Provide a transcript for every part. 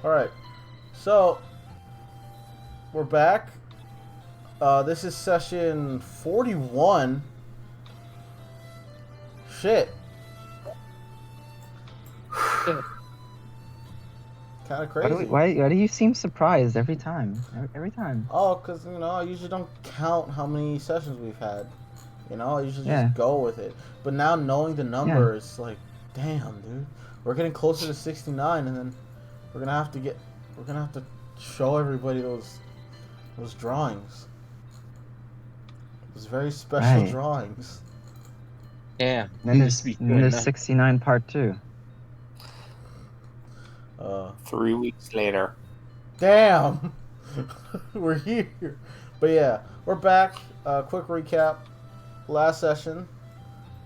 Alright, so we're back. This is session 41. Shit. Kind of crazy. Why do you seem surprised every time? Every time. Oh, because, I usually don't count how many sessions we've had. I usually Yeah. just go with it. But now knowing the number, it's like, damn, dude. We're getting closer to 69, and then we're gonna have to show everybody those drawings. Those very special Right. drawings. Yeah. Then there's 69 part 2. 3 weeks later. Damn! We're here. But yeah, we're back. Quick recap. Last session,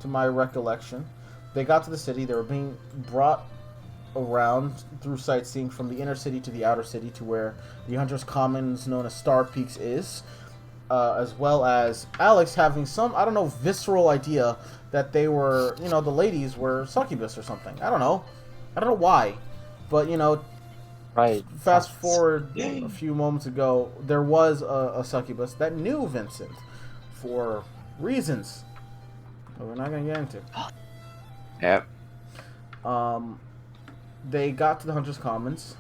to my recollection, they got to the city. They were being brought around through sightseeing from the inner city to the outer city to where the Hunters Commons known as Star Peaks is. As well as Alex having some, I don't know, visceral idea that they were, the ladies were succubus or something. I don't know why. But, Right. fast forward a few moments ago, there was a succubus that knew Vincent for reasons that we're not going to get into. Yep. They got to the Hunters Commons.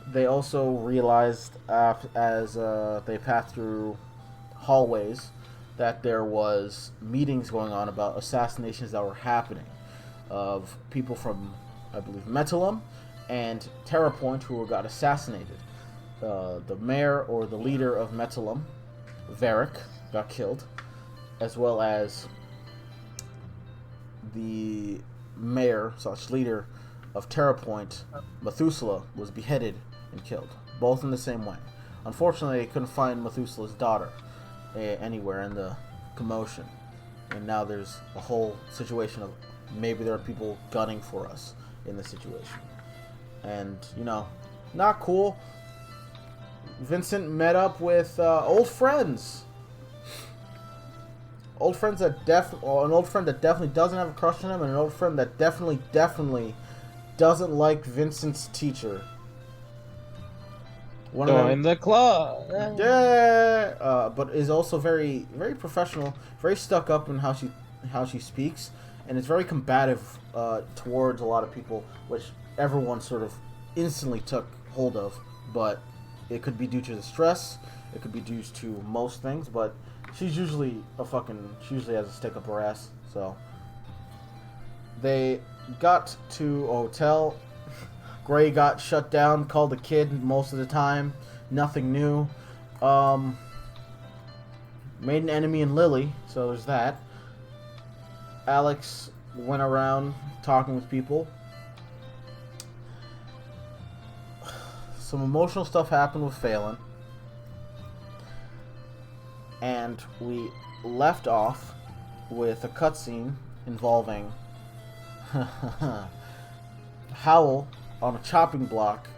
They also realized as they passed through hallways that there was meetings going on about assassinations that were happening of people from, I believe, Metallum and TerraPoint who got assassinated. The mayor or the leader of Metallum, Varric, got killed, as well as the mayor/leader of TerraPoint, Methuselah, was beheaded and killed, both in the same way. Unfortunately, they couldn't find Methuselah's daughter anywhere in the commotion, and now there's a whole situation of maybe there are people gunning for us in the situation, and not cool. Vincent met up with old friends that an old friend that definitely doesn't have a crush on him, and an old friend that definitely doesn't like Vincent's teacher. Join the club. Yeah, but is also very, very professional, very stuck up in how she speaks, and it's very combative towards a lot of people, which everyone sort of instantly took hold of. But it could be due to the stress, it could be due to most things, but she usually has a stick up her ass. So they got to a hotel. Gray got shut down, called a kid most of the time. Nothing new. Made an enemy in Lily, so there's that. Alex went around talking with people. Some emotional stuff happened with Phelan. And we left off with a cutscene involving Howell on a chopping block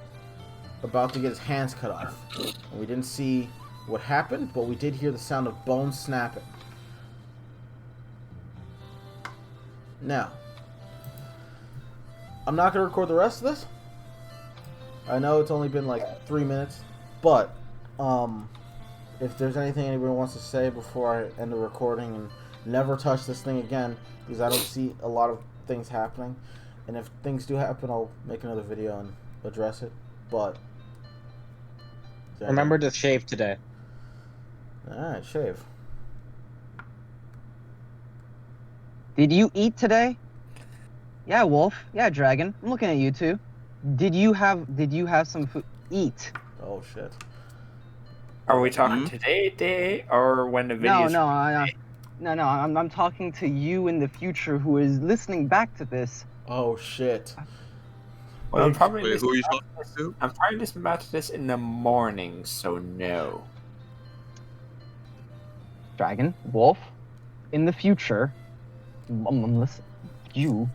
about to get his hands cut off. And we didn't see what happened, but we did hear the sound of bones snapping. Now, I'm not going to record the rest of this. I know it's only been like 3 minutes, but if there's anything anyone wants to say before I end the recording and never touch this thing again, because I don't see a lot of things happening. And if things do happen, I'll make another video and address it. But Remember to shave today. Alright, shave. Did you eat today? Yeah, Wolf. Yeah, Dragon. I'm looking at you too. Did you have some food? Eat. Oh shit. Are we talking today, or when the video? No. I'm talking to you in the future who is listening back to this. Oh shit. Well, I'm probably Wait, who are you talking to? I'm probably listening back to this in the morning, so no. Dragon, Wolf, in the future, listen, you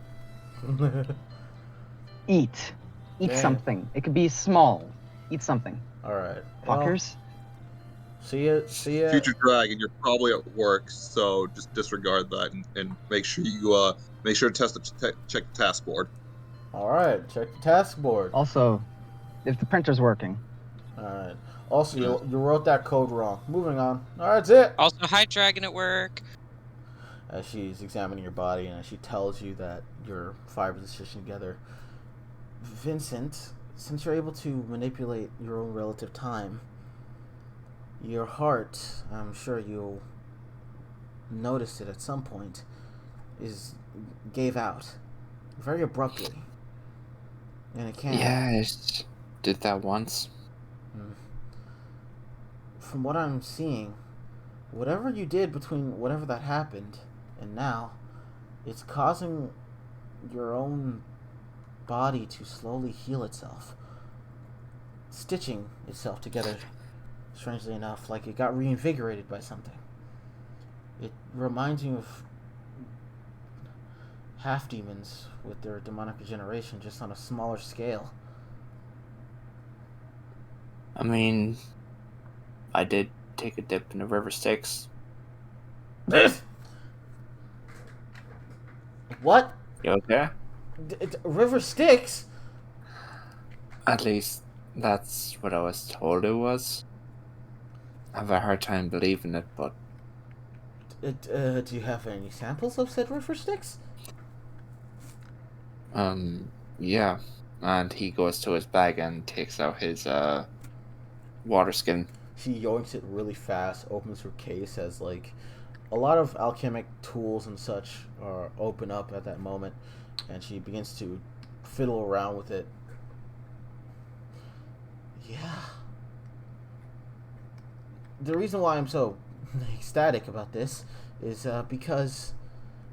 eat Damn. something. It could be small. Eat something. Alright. Fuckers. See ya. Future Dragon, you're probably at work, so just disregard that and make sure you check the task board. Alright, check the task board. Also, if the printer's working. Alright. Also, you wrote that code wrong. Moving on. Alright, that's it! Also, hi, Dragon at work. As she's examining your body and as she tells you that your fibers are stitching together. Vincent, since you're able to manipulate your own relative time, your heart, I'm sure you'll notice it at some point, gave out very abruptly. And it can't. Yeah, I just did that once. From what I'm seeing, whatever you did between whatever that happened and now, it's causing your own body to slowly heal itself, stitching itself together, strangely enough, like it got reinvigorated by something. It reminds you of half demons with their demonic regeneration, just on a smaller scale. I mean, I did take a dip in the river Styx. What? You okay? River Styx? At least that's what I was told it was. I have a hard time believing it, but Do you have any samples of said river Styx? yeah. And he goes to his bag and takes out his water skin. She yoinks it really fast, opens her case as like a lot of alchemic tools and such are open up at that moment, and she begins to fiddle around with it. Yeah. The reason why I'm so ecstatic about this is because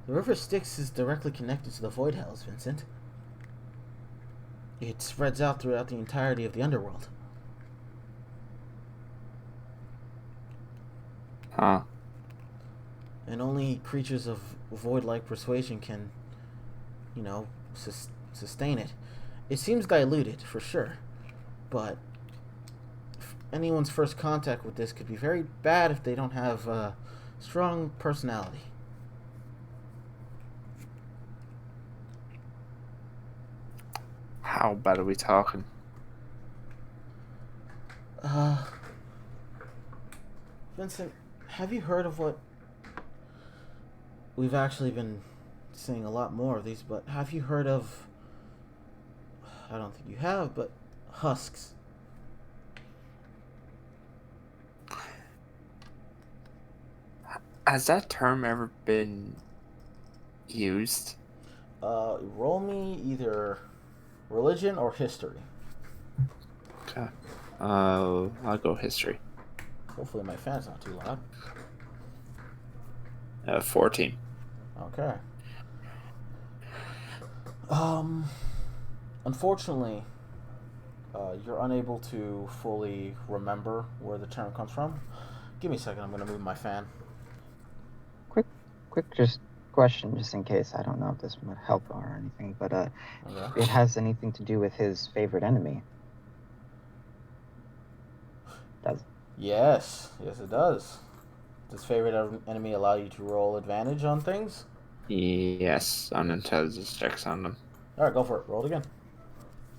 the river Styx is directly connected to the Void Hells, Vincent. It spreads out throughout the entirety of the underworld. Huh. And only creatures of void-like persuasion can, sustain it. It seems diluted, for sure, but anyone's first contact with this could be very bad if they don't have a strong personality. How bad are we talking? Vincent, have you heard of what... We've actually been seeing a lot more of these, but have you heard of... I don't think you have, but husks? Has that term ever been used? Roll me either religion or history. Okay. I'll go history. Hopefully my fan's not too loud. 14. Okay. Unfortunately, you're unable to fully remember where the term comes from. Give me a second, I'm going to move my fan. Quick, just question, just in case. I don't know if this would help or anything, but Okay. it has anything to do with his favorite enemy. Does it? Yes, it does. Does favorite enemy allow you to roll advantage on things? Yes, on intelligence checks on them. Alright, go for it. Roll it again.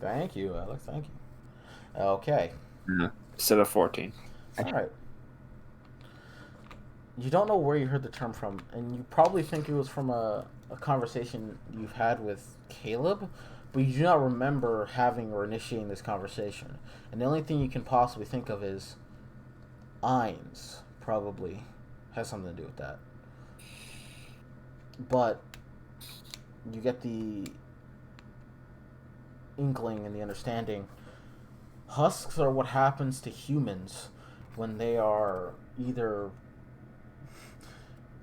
Thank you, Alex. Thank you. Okay. Yeah. Instead of 14. Alright. You don't know where you heard the term from, and you probably think it was from a conversation you've had with Caleb, but you do not remember having or initiating this conversation. And the only thing you can possibly think of is Ainz probably has something to do with that. But you get the inkling and the understanding. Husks are what happens to humans when they are either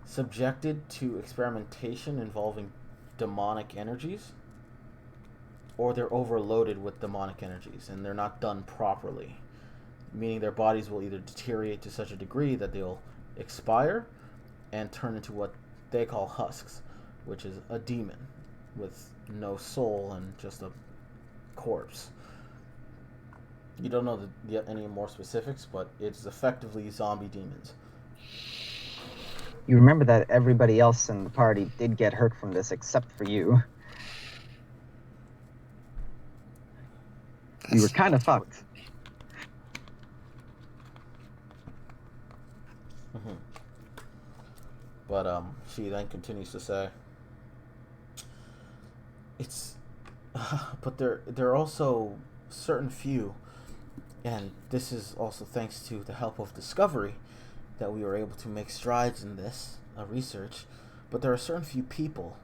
subjected to experimentation involving demonic energies, or they're overloaded with demonic energies and they're not done properly, meaning their bodies will either deteriorate to such a degree that they'll expire and turn into what they call husks, which is a demon with no soul and just a corpse. You don't know any more specifics, but it's effectively zombie demons. You remember that everybody else in the party did get hurt from this except for you. You were kind of fucked. Mhm. But she then continues to say, "It's, but there are also certain few, and this is also thanks to the help of discovery, that we were able to make strides in this research. But there are certain few people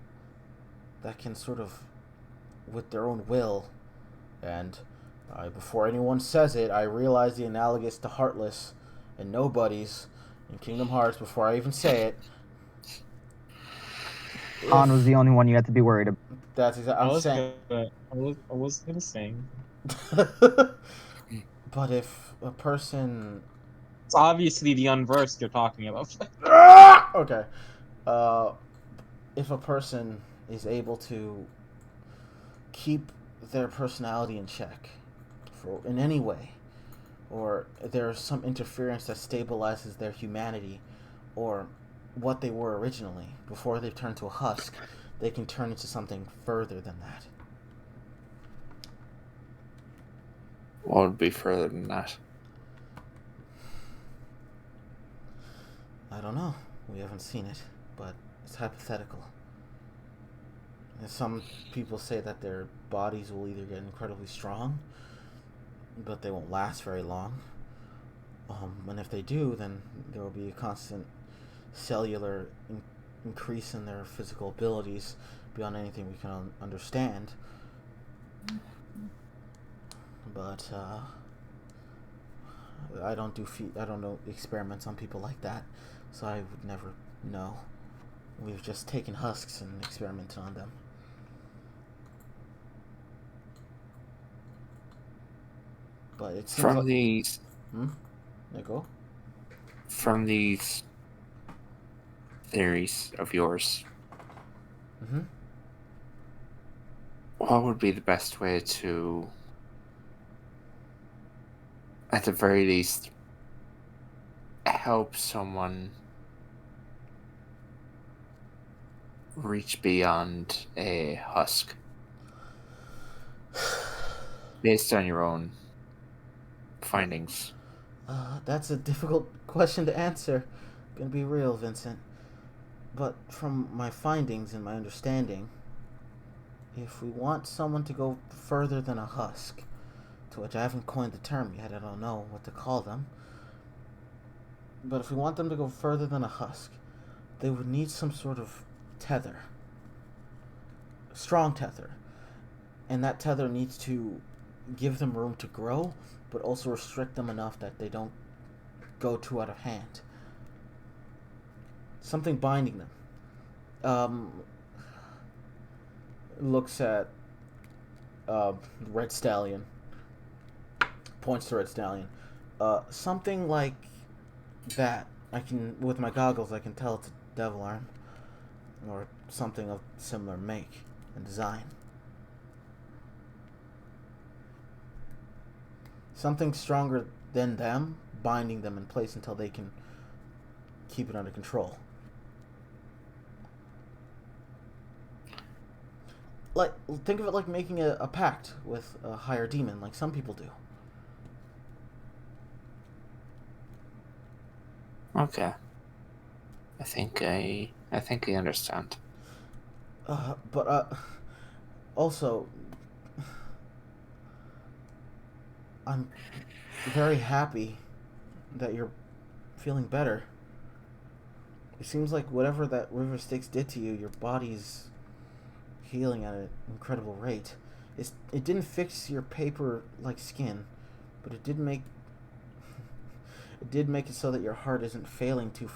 that can sort of, with their own will, and before anyone says it, I realize the analogous to Heartless and Nobodies in Kingdom Hearts before I even say it." Han was the only one you had to be worried about. That's exactly. I'm saying. I was gonna sing. But if a person, It's obviously the unversed you're talking about. okay, uh, if a person is able to keep their personality in check, for in any way, or there's some interference that stabilizes their humanity, or what they were originally before they turn to a husk, they can turn into something further than that. What would be further than that? I don't know. We haven't seen it, but it's hypothetical. And some people say that their bodies will either get incredibly strong, but they won't last very long. And if they do, then there will be a constant cellular increase in their physical abilities beyond anything we can understand. But I don't do I don't know experiments on people like that, so I would never know. We've just taken husks and experimented on them. But it seems From like... these, There you go. from these theories of yours, Mm-hmm. what would be the best way to, at the very least, help someone reach beyond a husk? Based on your own findings. That's a difficult question to answer. Gonna be real, Vincent. But from my findings and my understanding, if we want someone to go further than a husk, to which I haven't coined the term yet, I don't know what to call them, but if we want them to go further than a husk, they would need some sort of tether. A strong tether. And that tether needs to give them room to grow, but also restrict them enough that they don't go too out of hand. Something binding them. Looks at Red Stallion. Points to Red Stallion. Something like that. I can, with my goggles, I can tell it's a devil arm, or something of similar make and design. Something stronger than them, binding them in place until they can keep it under control. Like, think of it like making a pact with a higher demon, like some people do. Okay. I think I understand. But also, I'm very happy that you're feeling better. It seems like whatever that River Styx did to you, your body's healing at an incredible rate. It didn't fix your paper-like skin, but it did make it so that your heart isn't failing too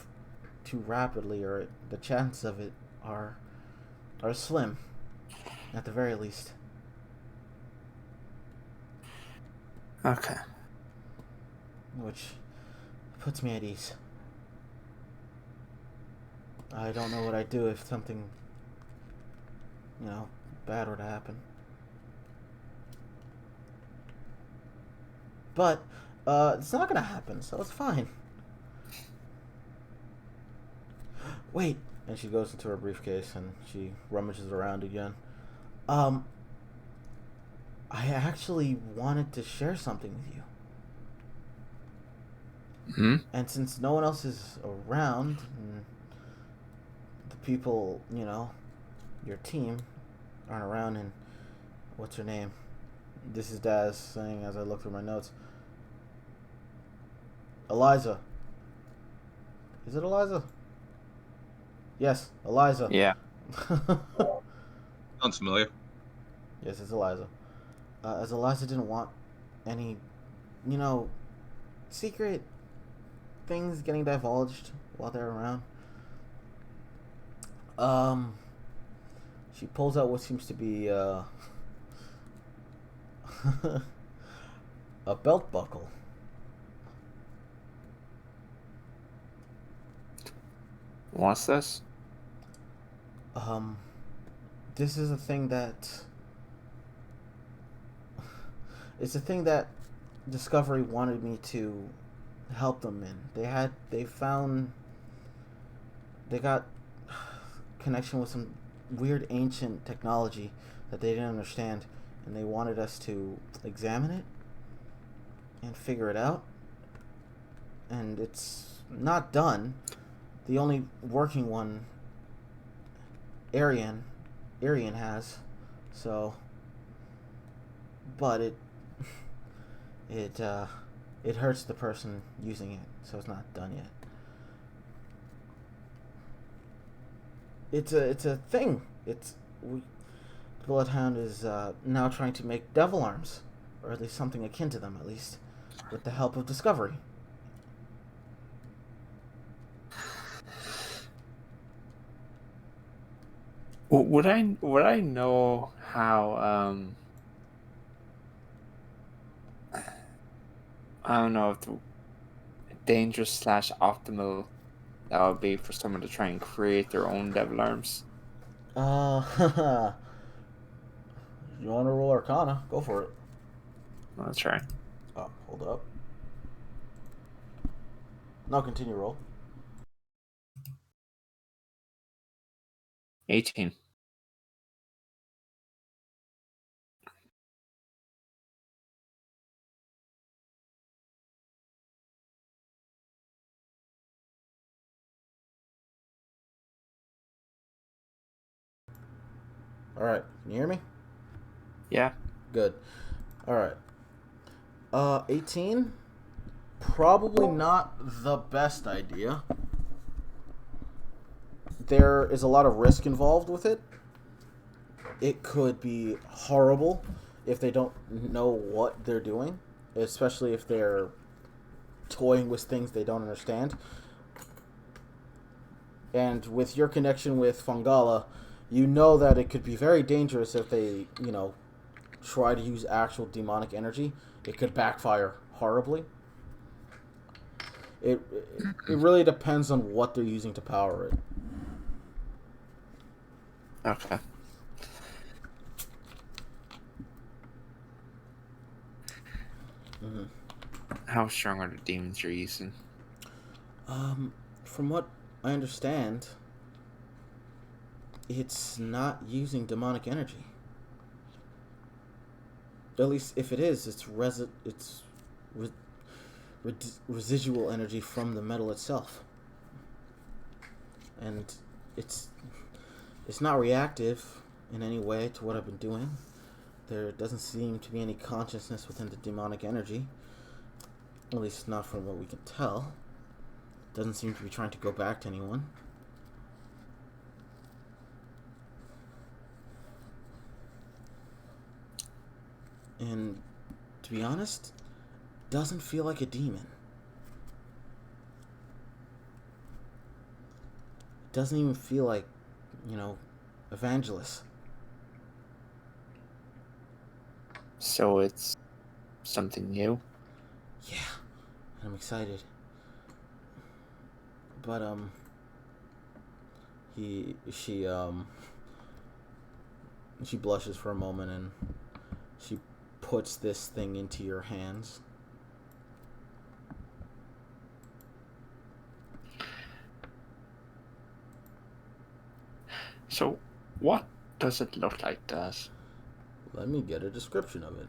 rapidly, or the chances of it are slim, at the very least. Okay. Which puts me at ease. I don't know what I'd do if something, bad were to happen. But it's not gonna happen, so it's fine. Wait, and she goes into her briefcase and she rummages around again. I actually wanted to share something with you. Hmm? And since no one else is around, and the people, your team, aren't around, and what's her name? This is Daz saying as I look through my notes. Eliza. Is it Eliza? Yes, Eliza. Yeah. Sounds familiar. Yes, it's Eliza. As Eliza didn't want any, secret things getting divulged while they're around. She pulls out what seems to be a belt buckle. What's this? This is a thing that it's a thing that Discovery wanted me to help them in. They got connection with some weird ancient technology that they didn't understand, and they wanted us to examine it and figure it out. And it's not done. The only working one Arian has, so, but it hurts the person using it, so it's not done yet. It's a thing. Bloodhound is now trying to make devil arms, or at least something akin to them, at least, with the help of Discovery. Would I know how I don't know if the dangerous slash optimal that would be for someone to try and create their own devil arms? You want to roll Arcana? Go for it. Let's try. Oh, hold up. No, continue roll. 18. All right, can you hear me? Yeah. Good. All right. 18. Probably not the best idea. There is a lot of risk involved with it. It could be horrible if they don't know what they're doing, especially if they're toying with things they don't understand. And with your connection with Fongala, you know that it could be very dangerous if they, try to use actual demonic energy. It could backfire horribly. It really depends on what they're using to power it. Okay. Mm-hmm. How strong are the demons you're using? From what I understand, it's not using demonic energy. At least if it is, it's residual energy from the metal itself, and it's not reactive in any way to what I've been doing. There doesn't seem to be any consciousness within the demonic energy, at least not from what we can tell. It doesn't seem to be trying to go back to anyone. And to be honest, doesn't feel like a demon. It doesn't even feel like, Evangelist. So it's something new? Yeah, I'm excited. But she blushes for a moment and she puts this thing into your hands. So what does it look like, Daz? Let me get a description of it.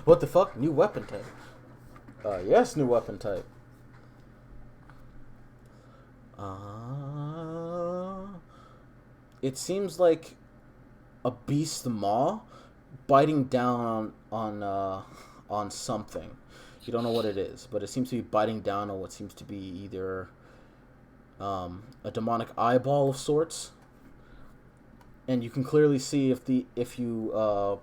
What the fuck? New weapon type. Yes, new weapon type. It seems like a beast maw biting down on something. You don't know what it is, but it seems to be biting down on what seems to be either a demonic eyeball of sorts, and you can clearly see if you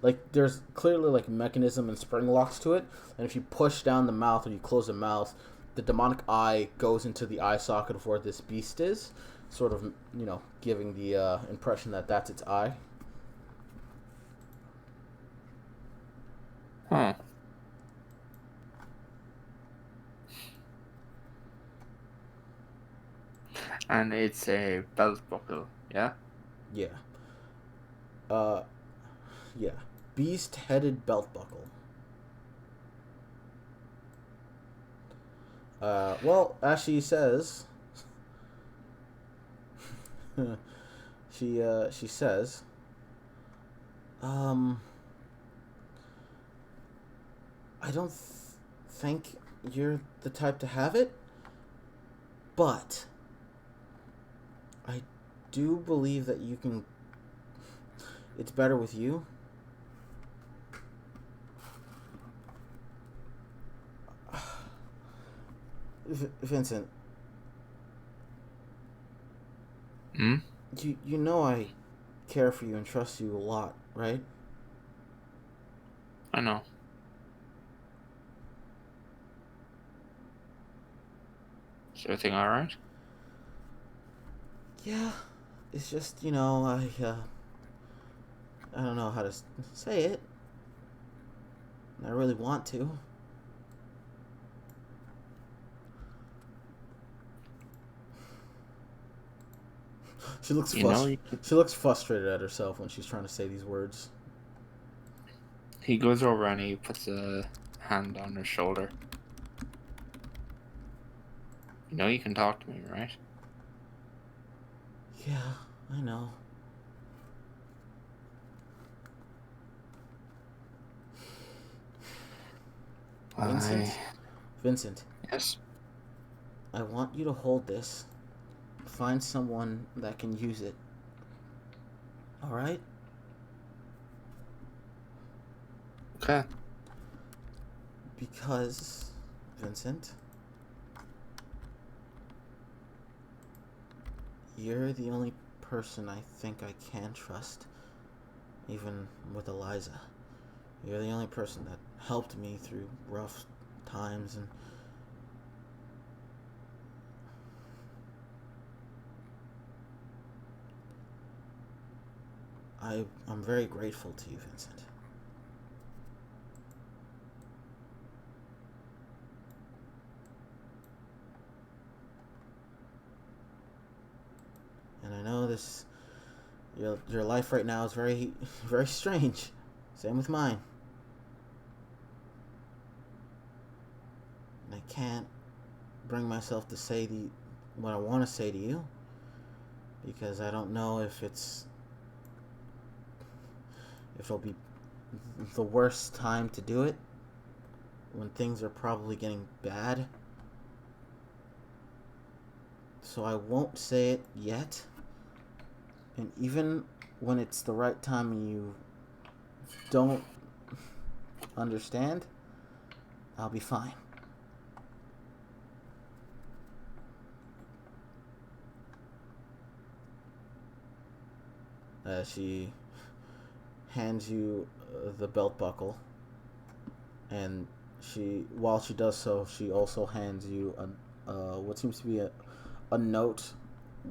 like there's clearly like mechanism and spring locks to it, and if you push down the mouth or you close the mouth, the demonic eye goes into the eye socket of where this beast is, sort of giving the impression that that's its eye. Huh. And it's a belt buckle, yeah? Yeah. Yeah. Beast-headed belt buckle. Well, as she says, she says, I don't think you're the type to have it, but I do believe that you can. It's better with you. Vincent. Hmm? You know I care for you and trust you a lot, right? I know. Is everything alright? Yeah, it's just I don't know how to say it. I really want to. She looks she looks frustrated at herself when she's trying to say these words. He goes over and he puts a hand on her shoulder. You know you can talk to me, right? Yeah, I know. Vincent. Yes? I want you to hold this. Find someone that can use it. Alright? Okay. Because, Vincent, you're the only person I think I can trust, even with Eliza. You're the only person that helped me through rough times, and I'm very grateful to you, Vincent. And I know your life right now is very, very strange. Same with mine. And I can't bring myself to say what I want to say to you, because I don't know if it'll be the worst time to do it, when things are probably getting bad. So I won't say it yet. And even when it's the right time and you don't understand, I'll be fine. She hands you the belt buckle, and while she does so, she also hands you what seems to be a note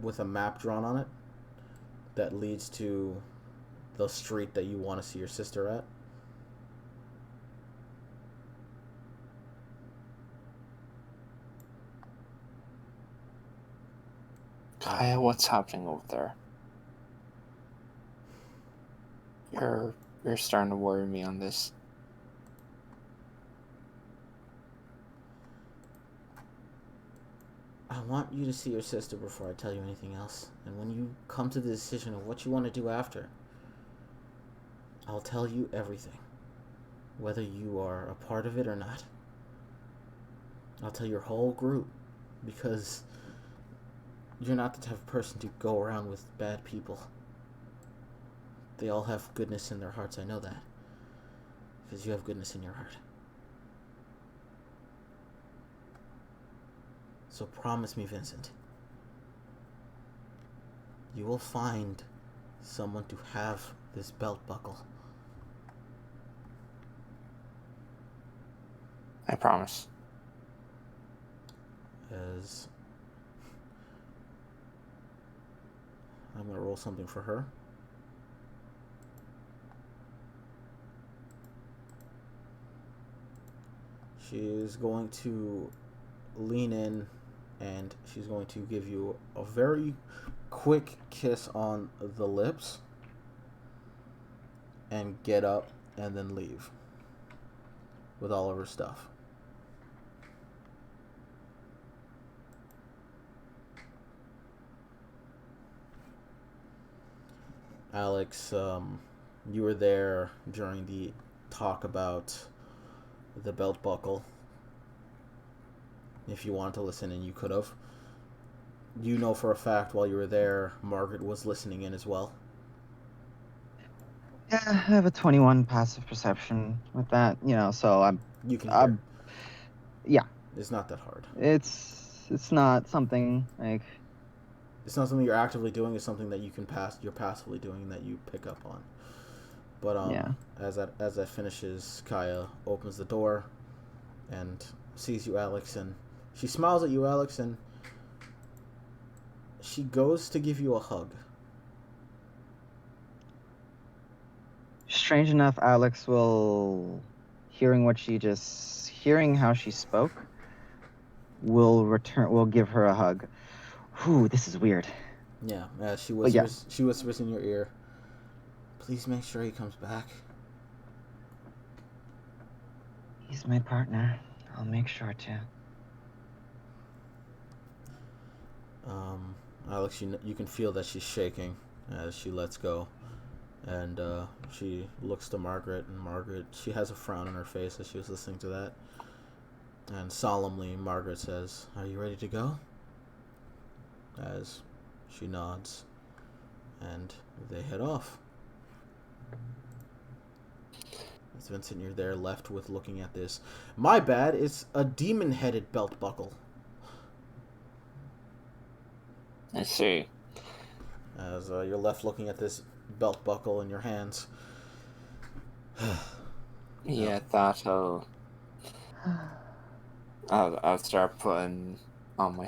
with a map drawn on it that leads to the street that you want to see your sister at. Kaya, what's happening over there? You're starting to worry me on this. I want you to see your sister before I tell you anything else. And when you come to the decision of what you want to do after, I'll tell you everything. Whether you are a part of it or not. I'll tell your whole group. Because you're not the type of person to go around with bad people. They all have goodness in their hearts, I know that. Because you have goodness in your heart. So promise me, Vincent, you will find someone to have this belt buckle. I promise. As I'm going to roll something for her. She is going to lean in and she's going to give you a very quick kiss on the lips and get up and then leave with all of her stuff. Alex, you were there during the talk about the belt buckle. If you wanted to listen in, you could have. You know for a fact while you were there, Margaret was listening in as well. Yeah, I have a 21 passive perception with that, so You can hear. Yeah. It's not that hard. It's not something like... It's not something you're actively doing. It's something that you're passively doing that you pick up on. But Yeah. as that finishes, Kaya opens the door and sees you, Alex, and she smiles at you, Alex, and she goes to give you a hug. Strange enough, Alex will, hearing how she spoke, will give her a hug. Whew, this is weird. Yeah, she whispers in your ear, please make sure he comes back. He's my partner. I'll make sure to. Alex, you can feel that she's shaking as she lets go. And she looks to Margaret, and Margaret, she has a frown on her face as she was listening to that. And solemnly, Margaret says, "Are you ready to go?" As she nods, and they head off. As Vincent, you're there left with looking at this. My bad, it's a demon-headed belt buckle. I see. As you're left looking at this belt buckle in your hands. Yeah, that I'll start putting on my